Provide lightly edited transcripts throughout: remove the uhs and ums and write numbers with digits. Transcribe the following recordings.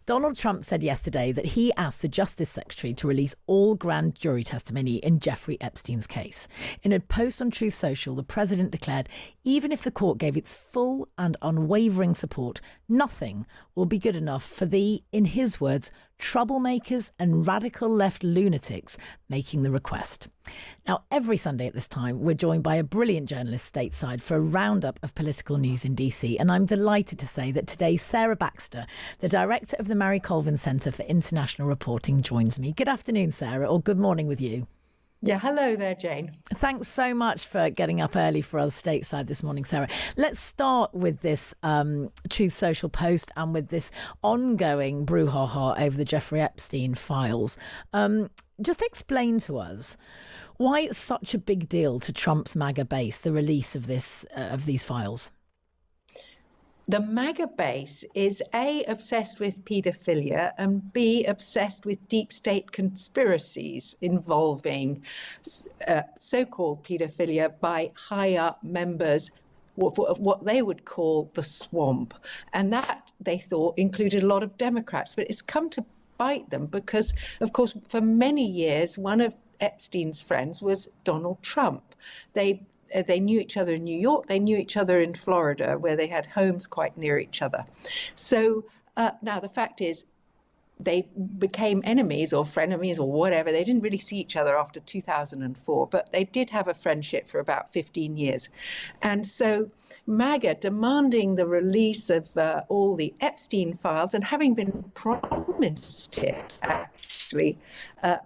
Donald Trump said yesterday that he asked the Justice Secretary to release all grand jury testimony in Jeffrey Epstein's case. In a post on Truth Social, the president declared even if the court gave its full and unwavering support, nothing will be good enough for the, in his words, troublemakers and radical left lunatics making the request. Now, every Sunday at this time, we're joined by a brilliant journalist stateside for a roundup of political news in DC. And I'm delighted to say that today, Sarah Baxter, the director of the Marie Colvin Center for International Reporting, joins me. Good afternoon, Sarah, or good morning with you. Yeah, hello there, Jane. Thanks so much for getting up early for us stateside this morning, Sarah. Let's start with this Truth Social post and with this ongoing brouhaha over the Jeffrey Epstein files. Just explain to us why it's such a big deal to Trump's MAGA base, the release of these files. The MAGA base is A, obsessed with paedophilia, and B, obsessed with deep state conspiracies involving so-called paedophilia by high-up members of what they would call the swamp. And that, they thought, included a lot of Democrats. But it's come to bite them because, of course, for many years, one of Epstein's friends was Donald Trump. They knew each other in New York. They knew each other in Florida, where they had homes quite near each other. So now the fact is, they became enemies or frenemies or whatever. They didn't really see each other after 2004, but they did have a friendship for about 15 years. And so MAGA demanding the release of all the Epstein files, and having been promised it, actually,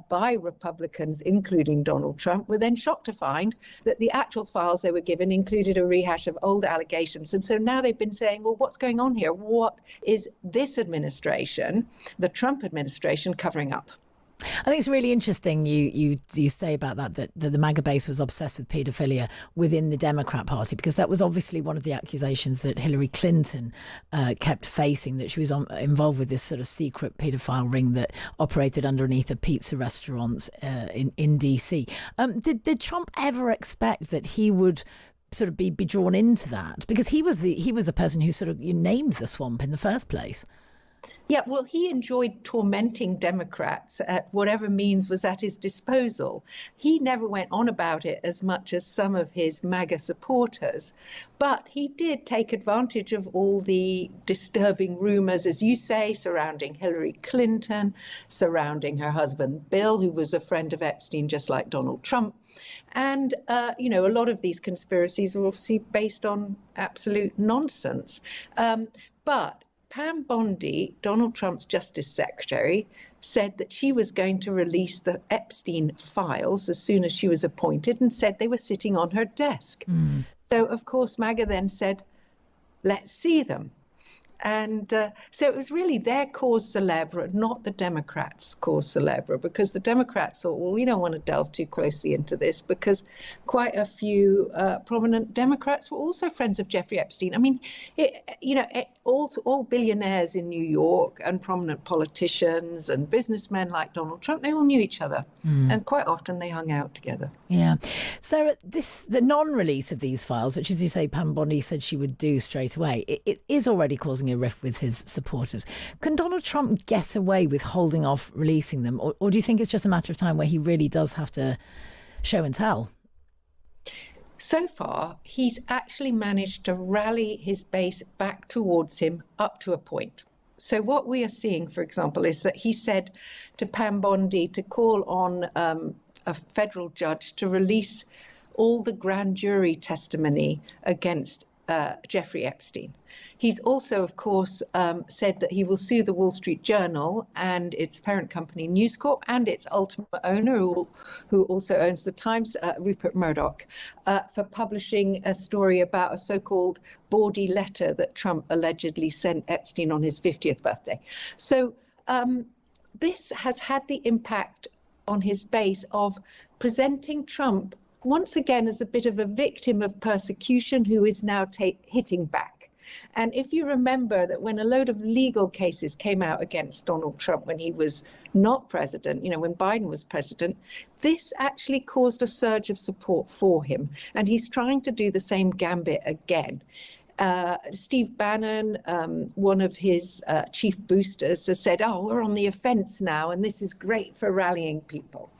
by Republicans, including Donald Trump, were then shocked to find that the actual files they were given included a rehash of old allegations. And so now they've been saying, well, what's going on here? What is this administration, the Trump administration, covering up? I think it's really interesting you say about that the MAGA base was obsessed with paedophilia within the Democrat Party, because that was obviously one of the accusations that Hillary Clinton kept facing, that she was involved with this sort of secret paedophile ring that operated underneath a pizza restaurant in DC. Did Trump ever expect that he would sort of be drawn into that? Because he was the person who sort of named the swamp in the first place. Yeah, well, he enjoyed tormenting Democrats at whatever means was at his disposal. He never went on about it as much as some of his MAGA supporters, but he did take advantage of all the disturbing rumors, as you say, surrounding Hillary Clinton, surrounding her husband, Bill, who was a friend of Epstein, just like Donald Trump. And, a lot of these conspiracies are obviously based on absolute nonsense. But Pam Bondi, Donald Trump's Justice Secretary, said that she was going to release the Epstein files as soon as she was appointed, and said they were sitting on her desk. So, of course, MAGA then said, let's see them. And so it was really their cause célèbre, not the Democrats' cause célèbre, because the Democrats thought, well, we don't want to delve too closely into this, because quite a few prominent Democrats were also friends of Jeffrey Epstein. I mean, all billionaires in New York and prominent politicians and businessmen like Donald Trump, they all knew each other. And quite often they hung out together. Yeah. Sarah, the non-release of these files, which, as you say, Pam Bondi said she would do straight away, it is already causing a rift with his supporters. Can Donald Trump get away with holding off releasing them? Or do you think it's just a matter of time where he really does have to show and tell? So far, he's actually managed to rally his base back towards him up to a point. So what we are seeing, for example, is that he said to Pam Bondi to call on a federal judge to release all the grand jury testimony against Jeffrey Epstein. He's also, of course, said that he will sue the Wall Street Journal and its parent company, News Corp, and its ultimate owner, who also owns the Times, Rupert Murdoch, for publishing a story about a so-called bawdy letter that Trump allegedly sent Epstein on his 50th birthday. So this has had the impact on his base of presenting Trump once again as a bit of a victim of persecution who is now hitting back. And if you remember that when a load of legal cases came out against Donald Trump when he was not president, when Biden was president, this actually caused a surge of support for him. And he's trying to do the same gambit again. Steve Bannon, one of his chief boosters, has said, oh, we're on the offense now, and this is great for rallying people.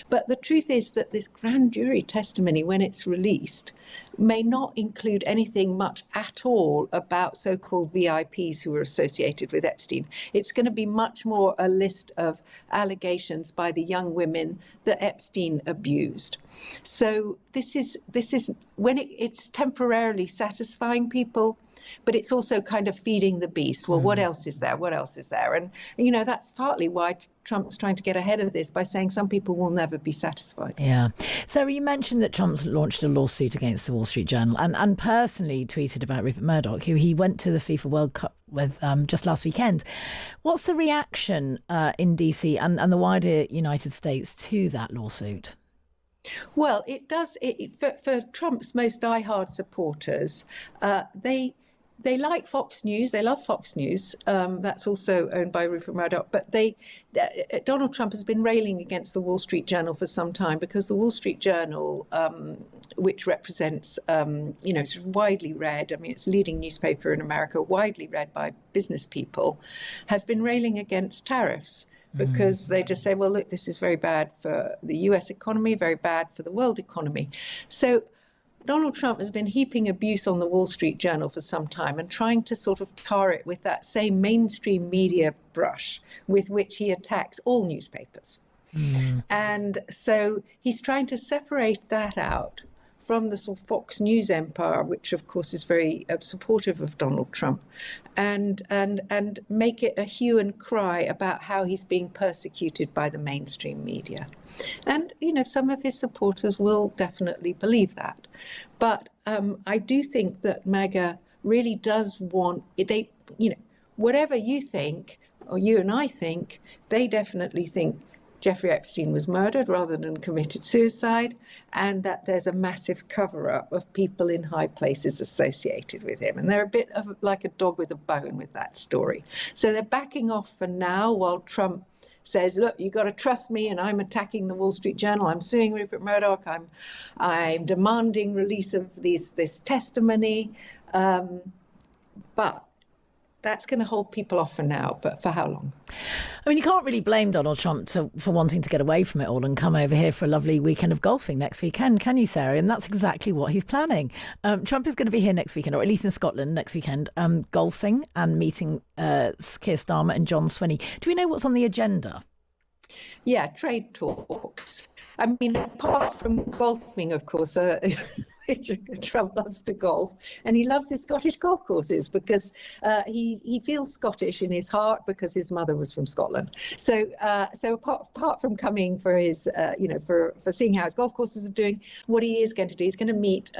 But the truth is that this grand jury testimony, when it's released, may not include anything much at all about so-called VIPs who were associated with Epstein. It's going to be much more a list of allegations by the young women that Epstein abused. So this is when it's temporarily satisfying people, but it's also kind of feeding the beast. Well, what else is there? What else is there? And, you know, that's partly why Trump's trying to get ahead of this by saying some people will never be satisfied. Yeah. Sarah, you mentioned that Trump's launched a lawsuit against the Wall Street Journal and personally tweeted about Rupert Murdoch, who he went to the FIFA World Cup with just last weekend. What's the reaction in DC and the wider United States to that lawsuit? Well, it does. For Trump's most diehard supporters, they like Fox News. They love Fox News. That's also owned by Rupert Murdoch. But Donald Trump has been railing against the Wall Street Journal for some time because the Wall Street Journal, which represents, it's widely read. I mean, it's a leading newspaper in America, widely read by business people, has been railing against tariffs. Because they just say, well, look, this is very bad for the US economy, very bad for the world economy. So Donald Trump has been heaping abuse on the Wall Street Journal for some time and trying to sort of tar it with that same mainstream media brush with which he attacks all newspapers. And so he's trying to separate that out from the sort of Fox News empire, which of course is very supportive of Donald Trump, and make it a hue and cry about how he's being persecuted by the mainstream media. And, some of his supporters will definitely believe that. But I do think that MAGA really does want, whatever you think, or you and I think, they definitely think Jeffrey Epstein was murdered rather than committed suicide, and that there's a massive cover-up of people in high places associated with him. And they're a bit of like a dog with a bone with that story. So they're backing off for now while Trump says, look, you got to trust me, and I'm attacking the Wall Street Journal. I'm suing Rupert Murdoch. I'm demanding release of this testimony. But that's going to hold people off for now, but for how long? I mean, you can't really blame Donald Trump for wanting to get away from it all and come over here for a lovely weekend of golfing next weekend, can you, Sarah? And that's exactly what he's planning. Trump is going to be here next weekend, or at least in Scotland next weekend, golfing and meeting Keir Starmer and John Swinney. Do we know what's on the agenda? Yeah, trade talks. I mean, apart from golfing, of course, Trump loves to golf, and he loves his Scottish golf courses because he feels Scottish in his heart because his mother was from Scotland. So apart from coming for his, for seeing how his golf courses are doing, what he is going to do, he's going to meet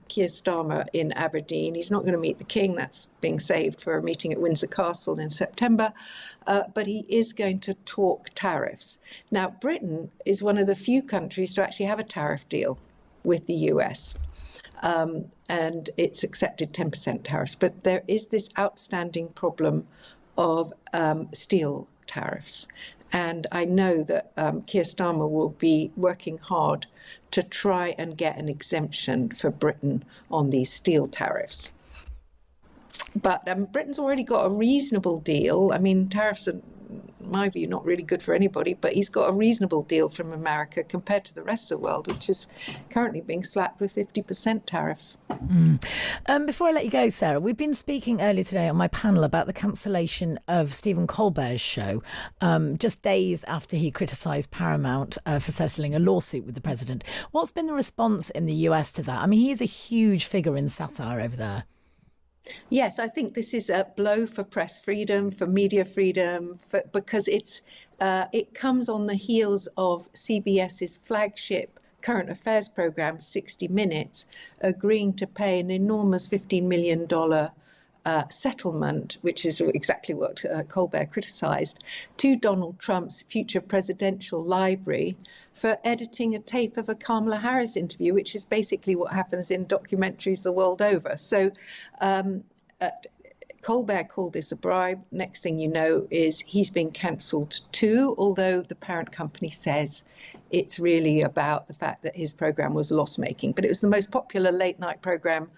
Keir Starmer in Aberdeen. He's not going to meet the King. That's being saved for a meeting at Windsor Castle in September. But he is going to talk tariffs. Now, Britain is one of the few countries to actually have a tariff deal with the US. And it's accepted 10% tariffs. But there is this outstanding problem of steel tariffs. And I know that Keir Starmer will be working hard to try and get an exemption for Britain on these steel tariffs. But Britain's already got a reasonable deal. I mean, tariffs are, in my view, not really good for anybody, but he's got a reasonable deal from America compared to the rest of the world, which is currently being slapped with 50% tariffs. Before I let you go, Sarah, we've been speaking earlier today on my panel about the cancellation of Stephen Colbert's show, just days after he criticised Paramount for settling a lawsuit with the president. What's been the response in the US to that? I mean, he is a huge figure in satire over there. Yes, I think this is a blow for press freedom, for media freedom, because it comes on the heels of CBS's flagship current affairs program, 60 Minutes, agreeing to pay an enormous $15 million settlement, which is exactly what Colbert criticised, to Donald Trump's future presidential library for editing a tape of a Kamala Harris interview, which is basically what happens in documentaries the world over. So Colbert called this a bribe. Next thing you know is he's been cancelled too, although the parent company says it's really about the fact that his program was loss-making. But it was the most popular late-night program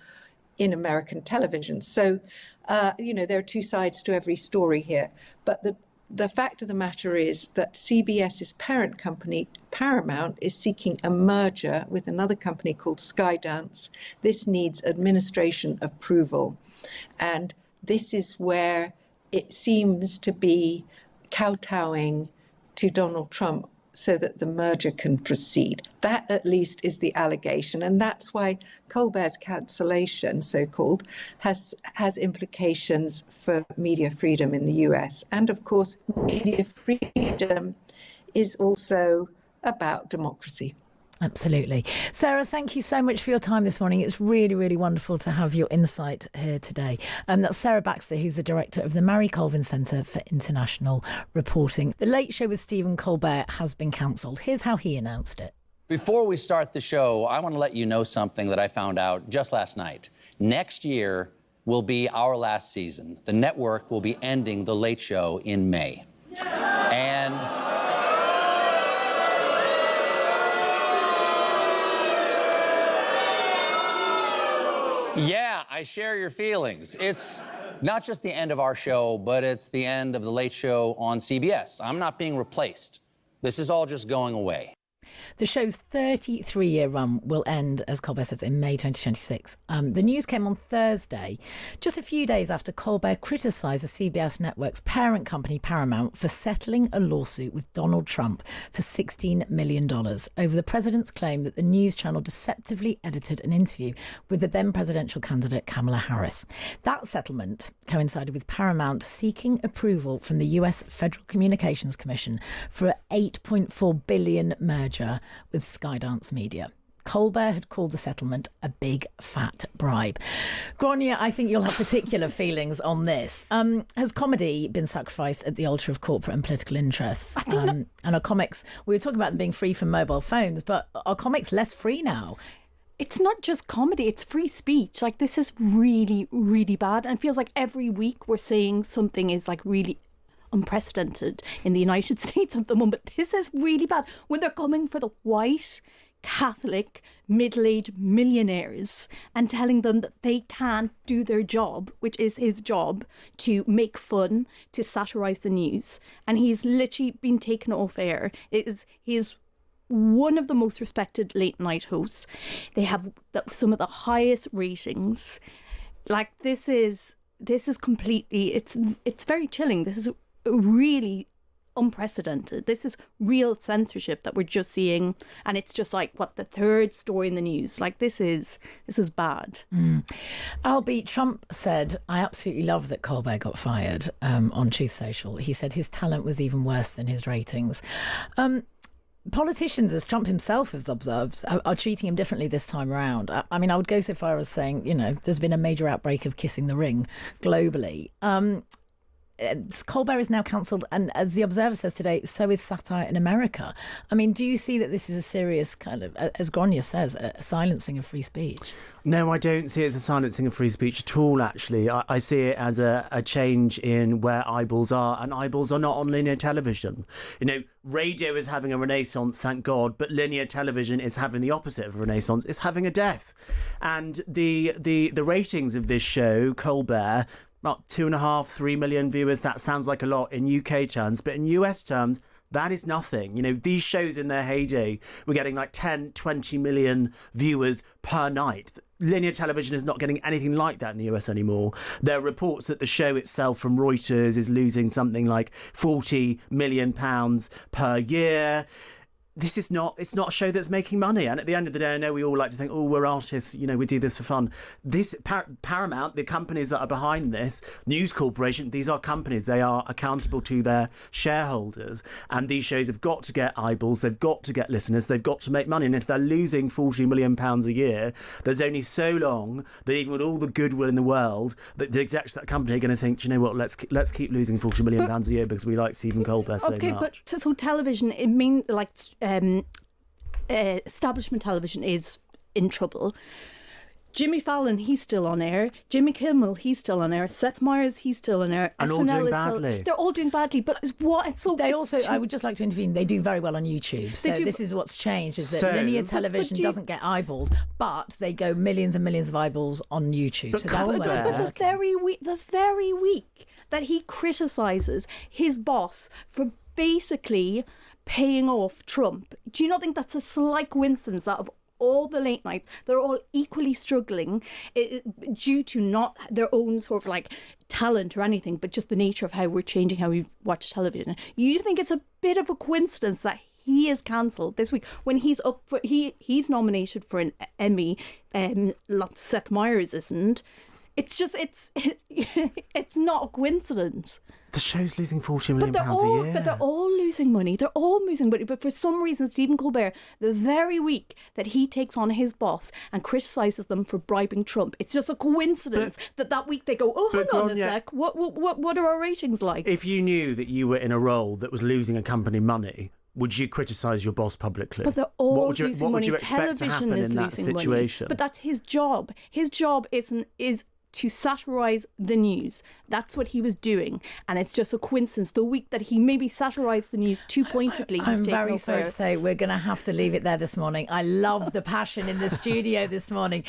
in American television. So, there are two sides to every story here. But the fact of the matter is that CBS's parent company, Paramount, is seeking a merger with another company called Skydance. This needs administration approval. And this is where it seems to be kowtowing to Donald Trump so that the merger can proceed. That at least is the allegation. And that's why Colbert's cancellation, so-called, has implications for media freedom in the US. And of course, media freedom is also about democracy. Absolutely. Sarah, thank you so much for your time this morning. It's really, really wonderful to have your insight here today. That's Sarah Baxter, who's the director of the Marie Colvin Center for International Reporting. The Late Show with Stephen Colbert has been cancelled. Here's how he announced it. Before we start the show, I want to let you know something that I found out just last night. Next year will be our last season. The network will be ending The Late Show in May. And yeah, I share your feelings. It's not just the end of our show, but it's the end of The Late Show on CBS. I'm not being replaced. This is all just going away. The show's 33-year run will end, as Colbert says, in May 2026. The news came on Thursday, just a few days after Colbert criticised the CBS network's parent company, Paramount, for settling a lawsuit with Donald Trump for $16 million over the president's claim that the news channel deceptively edited an interview with the then presidential candidate Kamala Harris. That settlement coincided with Paramount seeking approval from the US Federal Communications Commission for an $8.4 billion merger with Skydance Media. Colbert had called the settlement a big fat bribe. Grania, I think you'll have particular feelings on this. Has comedy been sacrificed at the altar of corporate and political interests? And are comics, we were talking about them being free from mobile phones, but are comics less free now? It's not just comedy, it's free speech. Like, this is really, really bad. And it feels like every week we're saying something is like really unprecedented in the United States at the moment. This is really bad. When they're coming for the white, Catholic, middle-aged millionaires and telling them that they can't do their job, which is his job, to make fun, to satirise the news. And he's literally been taken off air. He's one of the most respected late night hosts. They have some of the highest ratings. Like, this is completely, it's very chilling. This is really unprecedented. This is real censorship that we're just seeing, and it's just like the third story in the news. Like, this is bad. Albie, Trump said, I absolutely love that Colbert got fired on Truth Social. He said his talent was even worse than his ratings. Politicians, as Trump himself has observed, are treating him differently this time around. I mean, I would go so far as saying, there's been a major outbreak of kissing the ring globally. Colbert is now cancelled, and as The Observer says today, so is satire in America. I mean, do you see that this is a serious kind of, as Grania says, a silencing of free speech? No, I don't see it as a silencing of free speech at all, actually. I see it as a change in where eyeballs are, and eyeballs are not on linear television. Radio is having a renaissance, thank God, but linear television is having the opposite of a renaissance. It's having a death. And the ratings of this show, Colbert, about 2.5-3 million viewers. That sounds like a lot in UK terms, but in US terms, that is nothing. These shows in their heyday were getting like 10-20 million viewers per night. Linear television is not getting anything like that in the US anymore. There are reports that the show itself from Reuters is losing something like £40 million per year. It's not a show that's making money. And at the end of the day, I know we all like to think, we're artists, we do this for fun. This Paramount, the companies that are behind this, News Corporation, these are companies. They are accountable to their shareholders. And these shows have got to get eyeballs. They've got to get listeners. They've got to make money. And if they're losing £40 million a year, there's only so long that even with all the goodwill in the world, that the execs of that company are going to think, you know what, let's keep losing £40 million a year because we like Stephen Colbert so much. Okay, but so television, it means establishment television is in trouble. Jimmy Fallon, he's still on air. Jimmy Kimmel, he's still on air. Seth Meyers, he's still on air. And SNL all doing is badly. They're all doing badly, but it's so... They also, I would just like to intervene, they do very well on YouTube. So this is what's changed, is that linear television doesn't get eyeballs, but they go millions and millions of eyeballs on YouTube. But so that's where But the very week that he criticises his boss for basically paying off Trump, do you not think that's a slight coincidence that of all the late nights, they're all equally struggling due to not their own sort of like talent or anything, but just the nature of how we're changing how we watch television? You think it's a bit of a coincidence that he is cancelled this week when he's up for he's nominated for an Emmy, Seth Meyers isn't. It's just it's not a coincidence. The show's losing £40 million a year. But they're all losing money. They're all losing money. But for some reason, Stephen Colbert, the very week that he takes on his boss and criticises them for bribing Trump, it's just a coincidence that week they go, oh, hang on a sec, what are our ratings like? If you knew that you were in a role that was losing a company money, would you criticise your boss publicly? But they're all what would you expect Television to happen is in that losing situation? money. But that's his job. His job is to satirise the news. That's what he was doing. And it's just a coincidence. The week that he maybe satirised the news too pointedly, I'm very sorry to say we're going to have to leave it there this morning. I love the passion in the studio this morning.